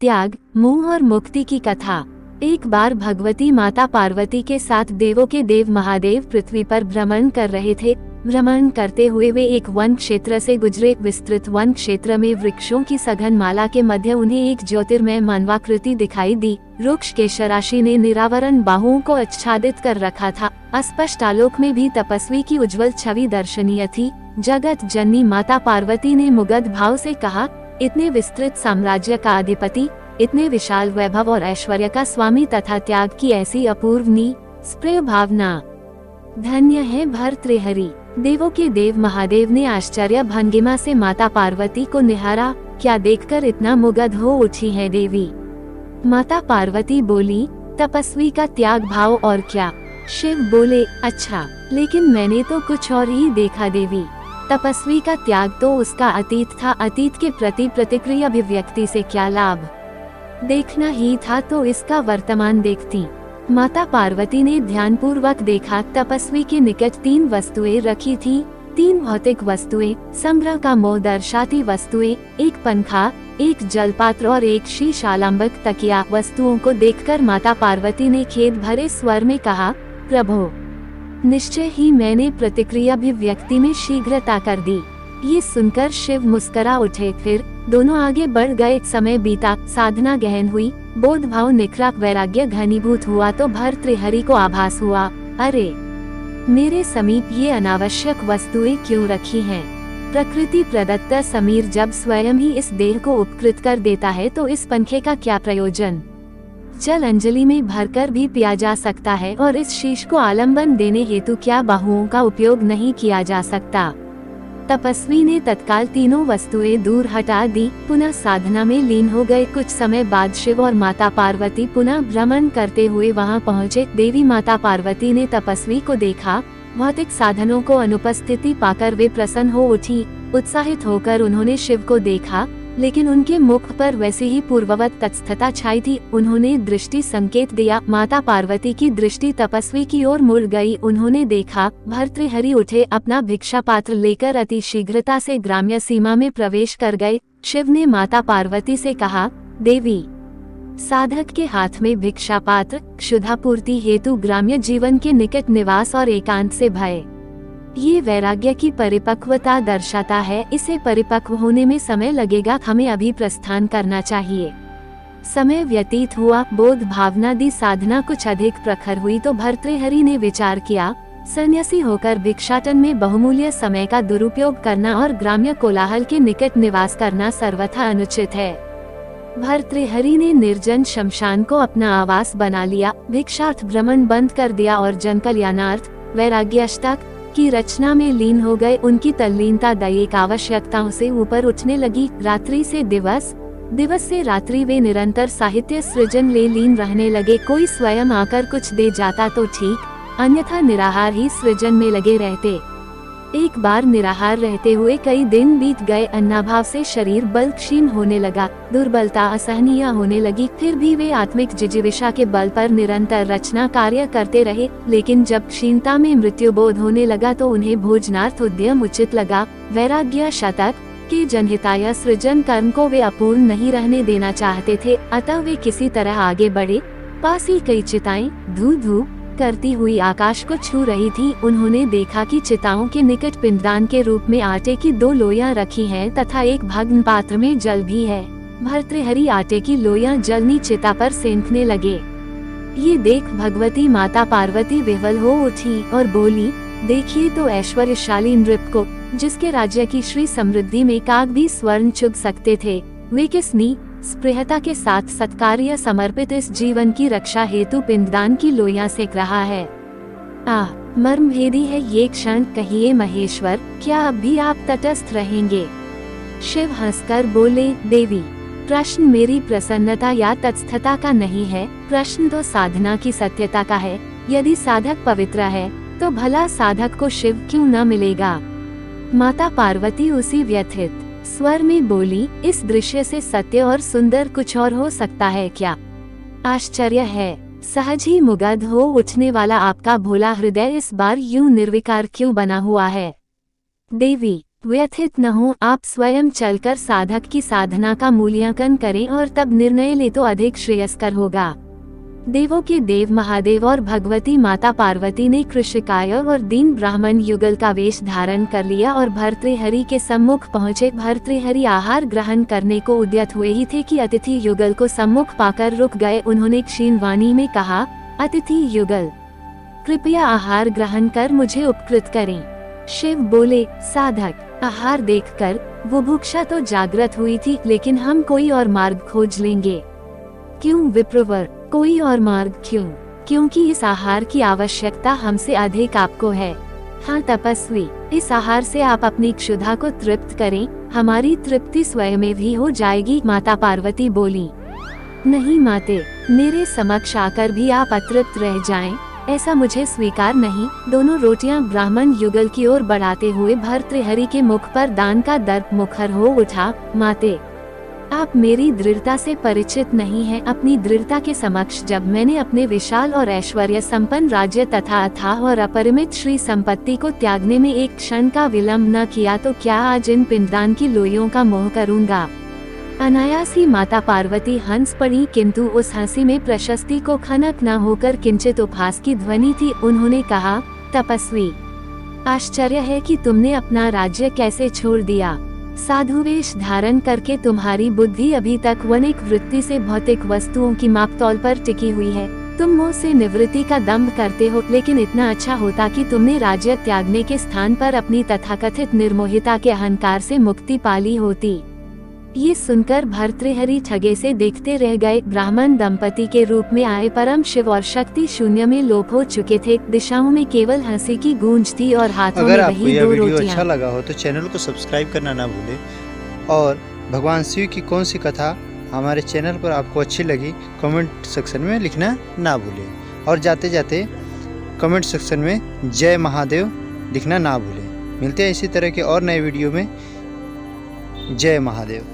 त्याग, मोह और मुक्ति की कथा। एक बार भगवती माता पार्वती के साथ देवों के देव महादेव पृथ्वी पर भ्रमण कर रहे थे। भ्रमण करते हुए वे एक वन क्षेत्र से गुजरे। विस्तृत वन क्षेत्र में वृक्षों की सघन माला के मध्य उन्हें एक ज्योतिर्मय मानवाकृति दिखाई दी। वृक्ष के शराशी ने निरावरण बाहुओं को आच्छादित कर रखा था। अस्पष्ट आलोक में भी तपस्वी की उज्जवल छवि दर्शनीय थी। जगत जननी माता पार्वती ने मुग्ध भाव से कहा, इतने विस्तृत साम्राज्य का अधिपति, इतने विशाल वैभव और ऐश्वर्य का स्वामी तथा त्याग की ऐसी अपूर्व निष्प्रय भावना, धन्य है भर्तृहरि। देवों के देव महादेव ने आश्चर्य भंगिमा से माता पार्वती को निहारा। क्या देखकर इतना मुग्ध हो उठी है देवी? माता पार्वती बोली, तपस्वी का त्याग भाव और क्या। शिव बोले, अच्छा, लेकिन मैंने तो कुछ और ही देखा देवी। तपस्वी का त्याग तो उसका अतीत था, अतीत के प्रति प्रतिक्रिया अभिव्यक्ति से क्या लाभ। देखना ही था तो इसका वर्तमान देखती। माता पार्वती ने ध्यानपूर्वक देखा। तपस्वी के निकट 3 वस्तुएं रखी थी। 3 भौतिक वस्तुएं, संग्रह का मोह दर्शाती वस्तुएं, एक पंखा, एक जलपात्र और एक शीशालंबक तकिया। वस्तुओं को देखकर माता पार्वती ने खेद भरे स्वर में कहा, प्रभो, निश्चय ही मैंने प्रतिक्रिया अभिव्यक्ति में शीघ्रता कर दी। ये सुनकर शिव मुस्करा उठे। फिर दोनों आगे बढ़ गए। समय बीता, साधना गहन हुई, बोध भाव निखरा, वैराग्य घनीभूत हुआ तो भर्तृहरि को आभास हुआ, अरे, मेरे समीप ये अनावश्यक वस्तुएं क्यों रखी हैं? प्रकृति प्रदत्त समीर जब स्वयं ही इस देह को उपकृत कर देता है तो इस पंखे का क्या प्रयोजन? जल अंजलि में भरकर भी पिया जा सकता है और इस शीश को आलंबन देने हेतु क्या बाहुओं का उपयोग नहीं किया जा सकता? तपस्वी ने तत्काल तीनों वस्तुएं दूर हटा दी, पुनः साधना में लीन हो गए। कुछ समय बाद शिव और माता पार्वती पुनः भ्रमण करते हुए वहां पहुंचे। देवी माता पार्वती ने तपस्वी को देखा। भौतिक साधनों को अनुपस्थिति पाकर वे प्रसन्न हो उठी। उत्साहित होकर उन्होंने शिव को देखा, लेकिन उनके मुख पर वैसे ही पूर्ववत तटस्थता छाई थी। उन्होंने दृष्टि संकेत दिया। माता पार्वती की दृष्टि तपस्वी की ओर मुड़ गई। उन्होंने देखा, भर्तृहरि उठे, अपना भिक्षा पात्र लेकर अति शीघ्रता से ग्राम्य सीमा में प्रवेश कर गए। शिव ने माता पार्वती से कहा, देवी, साधक के हाथ में भिक्षा पात्र क्षुधापूर्ति हेतु ग्राम्य जीवन के निकट निवास और एकांत से भय, ये वैराग्य की परिपक्वता दर्शाता है। इसे परिपक्व होने में समय लगेगा, हमें अभी प्रस्थान करना चाहिए। समय व्यतीत हुआ, बोध भावना दी, साधना कुछ अधिक प्रखर हुई तो भर्तृहरि ने विचार किया, सन्यासी होकर भिक्षाटन में बहुमूल्य समय का दुरुपयोग करना और ग्राम्य कोलाहल के निकट निवास करना सर्वथा अनुचित है। भर्तृहरि ने निर्जन शमशान को अपना आवास बना लिया, भिक्षार्थ भ्रमण बंद कर दिया और जन कल्याणार्थ वैराग्याष्टक की रचना में लीन हो गए। उनकी तल्लीनता दैहिक आवश्यकताओं से ऊपर उठने लगी। रात्रि से दिवस, दिवस से रात्रि वे निरंतर साहित्य सृजन ले लीन रहने लगे। कोई स्वयं आकर कुछ दे जाता तो ठीक, अन्यथा निराहार ही सृजन में लगे रहते। एक बार निराहार रहते हुए कई दिन बीत गए। अन्नाभाव से शरीर बल क्षीण होने लगा, दुर्बलता असहनीय होने लगी। फिर भी वे आत्मिक जिजीविषा के बल पर निरंतर रचना कार्य करते रहे। लेकिन जब क्षीणता में मृत्यु बोध होने लगा तो उन्हें भोजनार्थ उद्यम उचित लगा। वैराग्य शतक के जनहिताय सृजन कर्म को वे अपूर्ण नहीं रहने देना चाहते थे, अतः वे किसी तरह आगे बढ़े। पास ही कई चिताएं धू धू करती हुई आकाश को छू रही थी। उन्होंने देखा कि चिताओं के निकट पिंडदान के रूप में आटे की 2 लोइयां रखी हैं तथा एक भग्न पात्र में जल भी है। भर्तृहरि आटे की लोइयां जलनी चिता पर सेंकने लगे। ये देख भगवती माता पार्वती विह्वल हो उठी और बोली, देखिए तो ऐश्वर्यशाली नृप को, जिसके राज्य की श्री समृद्धि में काग भी स्वर्ण चुग सकते थे, वे किस स्पृहता के साथ सत्कार्य समर्पित इस जीवन की रक्षा हेतु पिंडदान की लोइयां सेक रहा है। मर्मभेदी है ये क्षण, कहिए महेश्वर, क्या अब भी आप तटस्थ रहेंगे? शिव हंसकर बोले, देवी, प्रश्न मेरी प्रसन्नता या तटस्थता का नहीं है, प्रश्न तो साधना की सत्यता का है। यदि साधक पवित्र है तो भला साधक को शिव क्यों न मिलेगा? माता पार्वती उसी व्यथित स्वर में बोली, इस दृश्य से सत्य और सुंदर कुछ और हो सकता है क्या? आश्चर्य है, सहज ही मुग्ध हो उठने वाला आपका भोला हृदय इस बार यूं निर्विकार क्यों बना हुआ है? देवी, व्यथित न हो, आप स्वयं चलकर साधक की साधना का मूल्यांकन करें और तब निर्णय ले तो अधिक श्रेयस्कर होगा। देवों के देव महादेव और भगवती माता पार्वती ने कृषिकाय और दीन ब्राह्मण युगल का वेश धारण कर लिया और भर्तृहरि के सम्मुख पहुँचे। भर्तृहरि आहार ग्रहण करने को उद्यत हुए ही थे कि अतिथि युगल को सम्मुख पाकर रुक गए। उन्होंने क्षीण वाणी में कहा, अतिथि युगल, कृपया आहार ग्रहण कर मुझे उपकृत करें। शिव बोले, साधक, आहार देखकर बुभुक्षा तो जागृत हुई थी, लेकिन हम कोई और मार्ग खोज लेंगे। क्यों विप्रवर, कोई और मार्ग क्यों? क्योंकि इस आहार की आवश्यकता हमसे अधिक आपको है। हाँ तपस्वी, इस आहार से आप अपनी क्षुधा को तृप्त करें, हमारी तृप्ति स्वयं में भी हो जाएगी। माता पार्वती बोली, नहीं माते, मेरे समक्ष आकर भी आप अतृप्त रह जाएं, ऐसा मुझे स्वीकार नहीं। दोनों रोटियां ब्राह्मण युगल की ओर बढ़ाते हुए भर्तृहरि के मुख पर दान का दर्प मुखर हो उठा। माते, आप मेरी दृढ़ता से परिचित नहीं हैं। अपनी दृढ़ता के समक्ष जब मैंने अपने विशाल और ऐश्वर्य संपन्न राज्य तथा अथाह और अपरिमित श्री संपत्ति को त्यागने में एक क्षण का विलंब न किया, तो क्या आज इन पिंडदान की लोइयों का मोह करूंगा? अनायास ही माता पार्वती हंस पड़ी, किंतु उस हंसी में प्रशस्ति को खनक न होकर किंचित उपहास की ध्वनि थी। उन्होंने कहा, तपस्वी, आश्चर्य है कि तुमने अपना राज्य कैसे छोड़ दिया। साधुवेश धारण करके तुम्हारी बुद्धि अभी तक वनिक वृत्ति से भौतिक वस्तुओं की मापतौल पर टिकी हुई है। तुम मोह से निवृत्ति का दंभ करते हो, लेकिन इतना अच्छा होता कि तुमने राज्य त्यागने के स्थान पर अपनी तथाकथित निर्मोहिता के अहंकार से मुक्ति पाली होती। ये सुनकर भर्तृहरि ठगे से देखते रह गए। ब्राह्मण दंपति के रूप में आए परम शिव और शक्ति शून्य में लोप हो चुके थे। दिशाओं में केवल हंसी की गूंज थी और हाथों में वही दो रोटियां। वीडियो अच्छा लगा हो तो चैनल को सब्सक्राइब करना ना भूले, और भगवान शिव की कौन सी कथा हमारे चैनल पर आपको अच्छी लगी कमेंट सेक्शन में लिखना ना भूले, और जाते जाते कमेंट सेक्शन में जय महादेव लिखना ना भूले। मिलते हैं इसी तरह के और नए वीडियो में। जय महादेव।